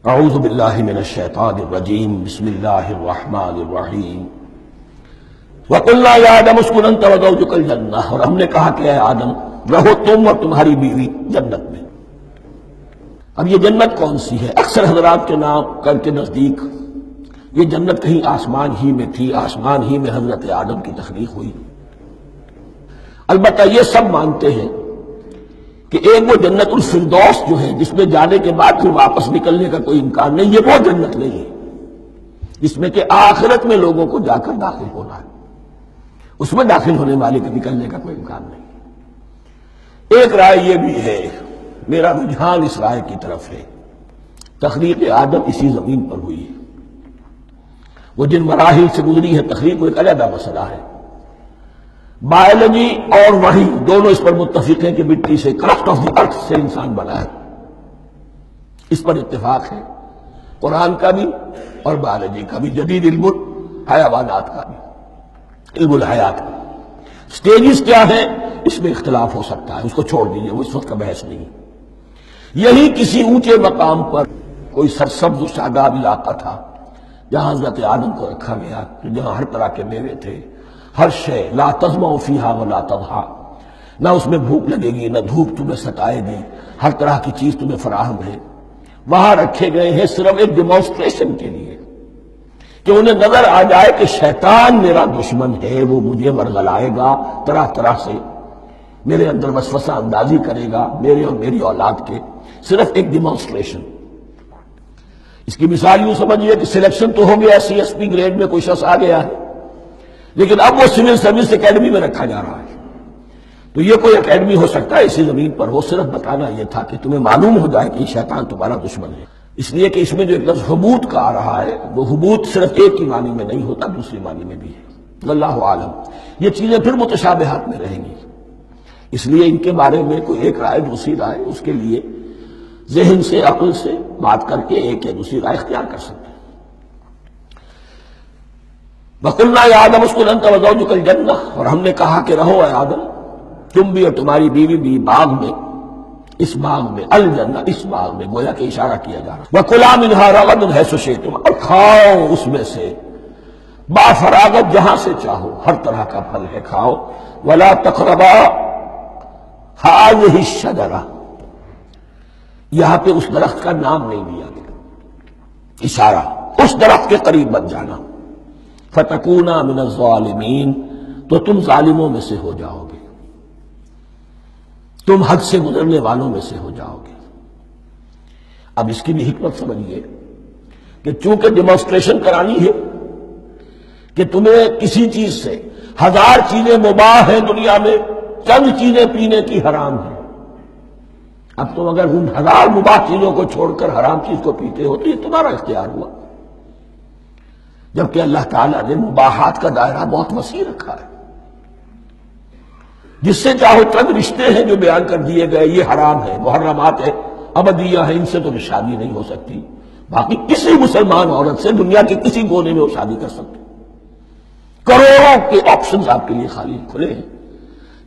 اعوذ باللہ من الشیطان الرجیم بسم اللہ الرحمن الرحیم وَقُلْنَا يَا آدَمُ اسْكُنْ أَنْتَ وَزَوْجُكَ الْجَنَّةَ، اور ہم نے کہا کہ اے آدم رہو تم اور تمہاری بیوی جنت میں۔ اب یہ جنت کون سی ہے؟ اکثر حضرات کے نام کے نزدیک یہ جنت کہیں آسمان ہی میں تھی، آسمان ہی میں حضرت آدم کی تخلیق ہوئی۔ البتہ یہ سب مانتے ہیں کہ ایک وہ جنت الفردوس جو ہے جس میں جانے کے بعد پھر واپس نکلنے کا کوئی امکان نہیں، یہ وہ جنت نہیں ہے جس میں کہ آخرت میں لوگوں کو جا کر داخل ہونا ہے، اس میں داخل ہونے والے کے نکلنے کا کوئی امکان نہیں۔ ایک رائے یہ بھی ہے، میرا رجحان اس رائے کی طرف ہے، تخلیق آدم اسی زمین پر ہوئی ہے۔ وہ جن مراحل سے گزری ہے تخلیق وہ ایک علیحدہ مسئلہ ہے۔ بایولوجی اور وحی دونوں اس پر متفق ہیں کہ مٹی سے، کرسٹ آف دی ارتھ سے انسان بنا ہے، اس پر اتفاق ہے قرآن کا بھی اور بایولوجی کا بھی، جدید علم الحیوانات کا بھی، علم الحیات کا۔ سٹیجز کیا ہیں اس میں اختلاف ہو سکتا ہے، اس کو چھوڑ دیجئے، وہ اس وقت کا بحث نہیں۔ یہی کسی اونچے مقام پر کوئی سرسبز و شاداب علاقہ تھا جہاں حضرت آدم کو رکھا گیا، جہاں ہر طرح کے میوے تھے، ہر شے، لا تظمأ فیہا ولا تضحیٰ، نہ اس میں بھوک لگے گی، نہ دھوپ تمہیں ستائے گی، ہر طرح کی چیز تمہیں فراہم ہے۔ وہاں رکھے گئے ہیں صرف ایک ڈیمانسٹریشن کے لیے کہ انہیں نظر آ جائے کہ شیطان میرا دشمن ہے، وہ مجھے ورغلائے گا، طرح طرح سے میرے اندر وسوسہ اندازی کرے گا، میرے اور میری اولاد کے، صرف ایک ڈیمانسٹریشن۔ اس کی مثال یوں سمجھیے کہ سلیکشن تو ہو گیا، سی ایس پی گریڈ میں کوئی شخص آ گیا ہے، لیکن اب وہ سول سروس اکیڈمی میں رکھا جا رہا ہے۔ تو یہ کوئی اکیڈمی ہو سکتا ہے اسی زمین پر، وہ صرف بتانا یہ تھا کہ تمہیں معلوم ہو جائے کہ شیطان تمہارا دشمن ہے۔ اس لیے کہ اس میں جو ایک لفظ حبوط کا آ رہا ہے، وہ حبوط صرف ایک ہی معنی میں نہیں ہوتا، دوسری معنی میں بھی ہے۔ واللہ عالم، یہ چیزیں پھر متشابہات میں رہیں گی، اس لیے ان کے بارے میں کوئی ایک رائے دوسری رائے، اس کے لیے ذہن سے، عقل سے بات کر کے ایک یا دوسری رائے اختیار کر سکتے ہیں۔ وَقُلْنَا يَا آدَمُ اسْكُنْ أَنْتَ وَزَوْجُكَ الْجَنَّةَ، اور ہم نے کہا کہ رہو اے آدم تم بھی اور تمہاری بیوی بھی باغ میں، اس باغ میں، الجنہ اس باغ میں، گویا کہ اشارہ کیا جا رہا ہے۔ وَكُلَا مِنْهَا رَغَدًا حَيْثُ شِئْتُمْ، اور کھاؤ اس میں سے با فراغت جہاں سے چاہو، ہر طرح کا پھل ہے کھاؤ۔ وَلَا تَقْرَبَا هَٰذِهِ الشَّجَرَةَ، یہاں پہ اس درخت کا نام نہیں لیا گیا، اشارہ اس درخت کے قریب مت جانا۔ فَتَكُونَا مِنَ الظَّالِمِينَ، تو تم ظالموں میں سے ہو جاؤ گے، تم حد سے گزرنے والوں میں سے ہو جاؤ گے۔ اب اس کی بھی حکمت سمجھیے کہ چونکہ ڈیمانسٹریشن کرانی ہے کہ تمہیں کسی چیز سے، ہزار چیزیں مباح ہیں دنیا میں، چند چیزیں پینے کی حرام ہیں۔ اب تم اگر ان ہزار مباح چیزوں کو چھوڑ کر حرام چیز کو پیتے ہو تو یہ تمہارا اختیار ہوا، جبکہ اللہ تعالیٰ نے مباحات کا دائرہ بہت وسیع رکھا ہے۔ جس سے چاہو چند رشتے ہیں جو بیان کر دیے گئے، یہ حرام ہے، محرمات ہے، ابدیہ ہیں، ان سے تو شادی نہیں ہو سکتی۔ باقی کسی مسلمان عورت سے دنیا کے کسی کونے میں وہ شادی کر سکتے، کروڑوں کے آپشنز آپ کے لیے خالی کھلے ہیں،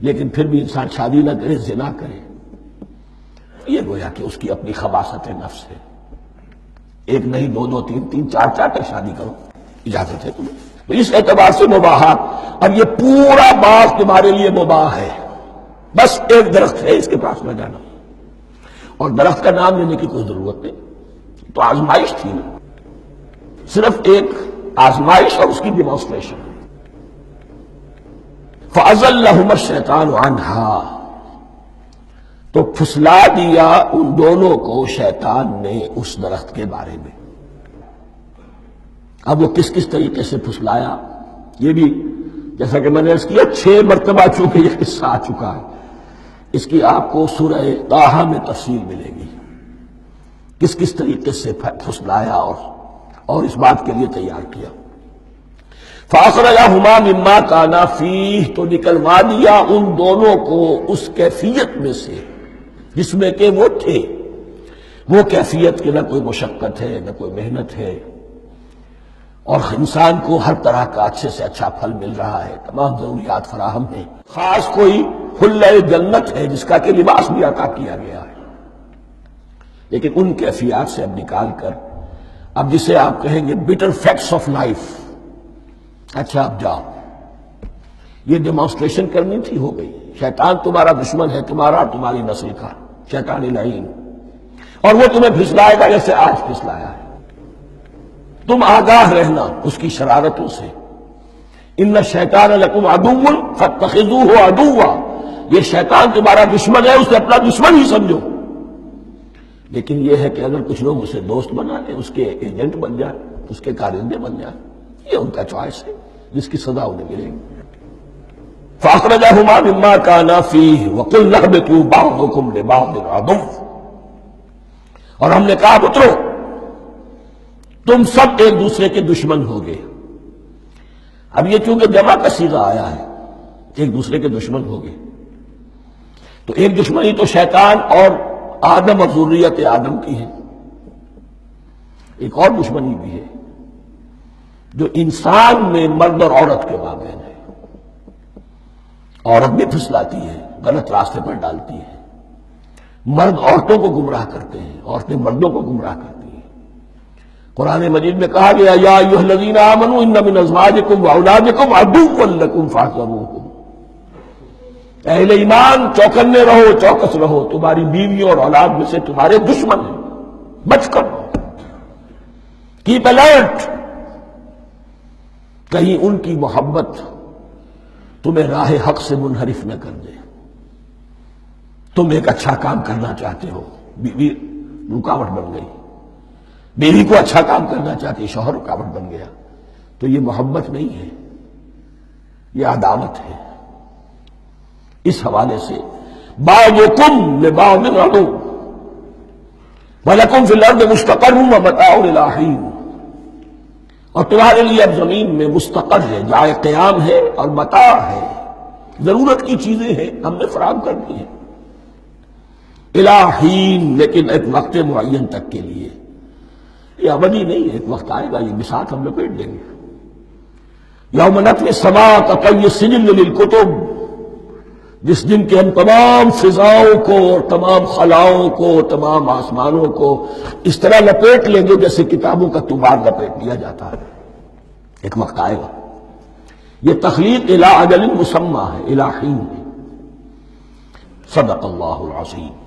لیکن پھر بھی انسان شادی نہ کرے، زنا کرے، یہ گویا کہ اس کی اپنی خباثت نفس ہے۔ ایک نہیں، دو دو، تین تین، چار چار تک شادی کرو، اجازت ہے تمہیں۔ تو اس اعتبار سے مباحات، اب یہ پورا باغ تمہارے لیے مباح ہے، بس ایک درخت ہے اس کے پاس نہ جانا، اور درخت کا نام لینے کی کوئی ضرورت نہیں۔ تو آزمائش تھی نا، صرف ایک آزمائش اور اس کی ڈیمانسٹریشن۔ فَأَزَلَّهُمَا الشَّيْطَانُ عَنْهَا، تو پھسلا دیا ان دونوں کو شیطان نے اس درخت کے بارے میں۔ اب وہ کس کس طریقے سے پھسلایا، یہ بھی جیسا کہ میں نے عرض کیا 6 مرتبہ چونکہ یہ قصہ آ چکا ہے، اس کی آپ کو سورہ طٰہٰ میں تفصیل ملے گی، کس کس طریقے سے پھسلایا اور اس بات کے لیے تیار کیا۔ فَأَخْرَجَهُمَا مِمَّا كَانَا فِيهِ، تو نکلوا دیا ان دونوں کو اس کیفیت میں سے جس میں کہ وہ تھے، وہ کیفیت کہ نہ کوئی مشقت ہے، نہ کوئی محنت ہے، اور انسان کو ہر طرح کا اچھے سے اچھا پھل مل رہا ہے، تمام ضروریات فراہم ہیں، خاص کوئی حلۂ جنت ہے جس کا کہ لباس بھی عطا کیا گیا ہے۔ لیکن ان کیفیات سے اب نکال کر اب جسے آپ کہیں گے بٹر فیکٹس آف لائف، اچھا اب جاؤ، یہ ڈیمانسٹریشن کرنی تھی، ہو گئی۔ شیطان تمہارا دشمن ہے، تمہارا اور تمہاری نسل کا، شیطان لعین، اور وہ تمہیں پھسلائے گا جیسے آج پھسلایا ہے۔ تم آگاہ رہنا اس کی شرارتوں سے۔ ان الشیطان لکم عدو فاتخذوہ عدوا، یہ شیطان تمہارا دشمن ہے، اسے اپنا دشمن ہی سمجھو۔ لیکن یہ ہے کہ اگر کچھ لوگ اسے دوست بنا لیں، اس کے ایجنٹ بن جائیں، اس کے کارندے بن جائیں، یہ ان کا چوائس ہے جس کی سزا انہیں ملے گی۔ فَأَخْرَجَهُمَا مِمَّا كَانَا فِيهِ وَقُلْنَا اهْبِطُوا بَعْضُكُمْ لِبَعْضٍ عَدُوٌّ، اور ہم نے کہا اترو، تم سب ایک دوسرے کے دشمن ہوگے۔ اب یہ چونکہ جمع کا صیغہ آیا ہے، ایک دوسرے کے دشمن ہوگے، تو ایک دشمنی تو شیطان اور آدم اور ذریت آدم کی ہے، ایک اور دشمنی بھی ہے جو انسان میں مرد اور عورت کے مابین ہے۔ عورت بھی پھسلاتی ہے، غلط راستے پر ڈالتی ہے، مرد عورتوں کو گمراہ کرتے ہیں، عورتیں مردوں کو گمراہ کرتی ہیں۔ قرآن مجید میں کہا گیا یا ایھا الذین آمنوا ان من ازواجکم واولادکم عدوا لکم فاحذروہم، اے اہل ایمان چوکنے رہو، چوکس رہو، تمہاری بیویوں اور اولاد میں سے تمہارے دشمن ہیں، بچ کر رہو، کیپ الرٹ، کہیں ان کی محبت تمہیں راہ حق سے منحرف نہ کر دے۔ تم ایک اچھا کام کرنا چاہتے ہو، بیوی رکاوٹ بن گئی، بیوی کو اچھا کام کرنا چاہتی، شوہر رکاوٹ بن گیا، تو یہ محبت نہیں ہے، یہ عداوت ہے۔ اس حوالے سے بعضکم لبعض عدو وَلَكُمْ فِي الْأَرْضِ مُسْتَقَرٌّ وَمَتَاعٌ إِلَىٰ حِينٍ، اور تمہارے لیے اب زمین میں مستقر ہے، جائے قیام ہے اور متاع ہے، ضرورت کی چیزیں ہیں ہم نے فراہم کر دی ہیں، اِلَىٰ حِين، لیکن ایک وقت معین تک کے لیے، یہ ابدی نہیں ہے، ایک وقت آئے گا یہ بساط ہم لپیٹ دیں گے۔ یوم نطوی السماء کطی السجل للکتب، جس دن کے ہم تمام فضاؤں کو اور تمام خلاؤں کو، تمام آسمانوں کو اس طرح لپیٹ لیں گے جیسے کتابوں کا طوبار لپیٹ لیا جاتا ہے، ایک وقت آئے گا۔ یہ تخلیق الی اجل مسمی ہے، الی حین ہے۔ صدق اللہ العظیم۔